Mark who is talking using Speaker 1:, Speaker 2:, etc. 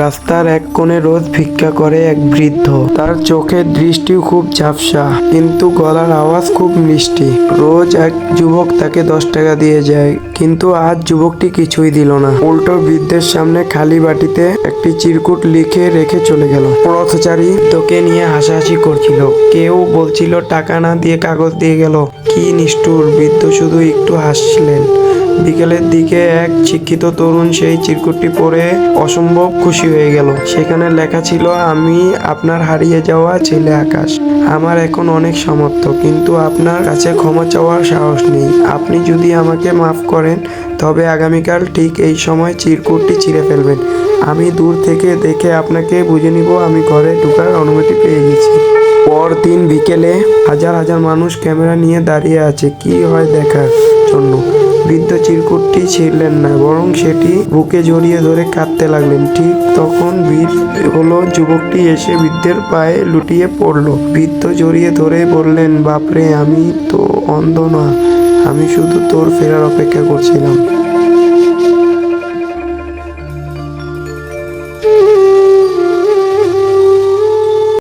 Speaker 1: রাস্তার এক কোণে রোজ ভিক্ষা করে এক বৃদ্ধ। তার চোখের দৃষ্টিও খুব ঝাপসা, কিন্তু গলার আওয়াজ খুব মিষ্টি। রোজ এক যুবক তাকে 10 টাকা দিয়ে যায়, কিন্তু আজ যুবকটি কিছুই দিল না। উল্টো বৃদ্ধের সামনে খালি বাটিতে একটি চিরকুট লিখে রেখে চলে গেল। পথচারী তোকে নিয়ে হাসাহাসি করছিল, কেউ বলছিল টাকা না দিয়ে কাগজ দিয়ে গেল। কি নিষ্ঠুর! বৃদ্ধ শুধু একটু হাসলেন। বিকেলের দিকে এক শিক্ষিত তরুণ সেই চিরকুটটি পড়ে অসম্ভব খুশি হয়ে গেল। সেখানে লেখা ছিল, আমি আপনার হারিয়ে যাওয়া ছেলে আকাশ। আমার এখন অনেক সামর্থ্য, কিন্তু আপনার কাছে ক্ষমা চাওয়ার সাহস নেই। আপনি যদি আমাকে মাফ করেন, তবে আগামীকাল ঠিক এই সময় চিরকুটটি ছিঁড়ে ফেলবেন। আমি দূর থেকে দেখে আপনাকে বুঝে নিব আমি ঘরে ঢোকার অনুমতি পেয়ে গেছি। পরদিন বিকেলে হাজার হাজার মানুষ ক্যামেরা নিয়ে দাঁড়িয়ে আছে কি হয় দেখার জন্য। বৃদ্ধ চিরকুটটি ছিঁড়লেন না, বরং সেটি বুকে জড়িয়ে ধরে কাঁদতে লাগলেন। ঠিক তখন ভিড় হলো, যুবকটি এসে বৃদ্ধের পায়ে লুটিয়ে পড়ল। বৃদ্ধ জড়িয়ে ধরে বললেন, বাপরে, আমি তো অন্ধ না, আমি শুধু তোর ফেরার অপেক্ষা করছিলাম।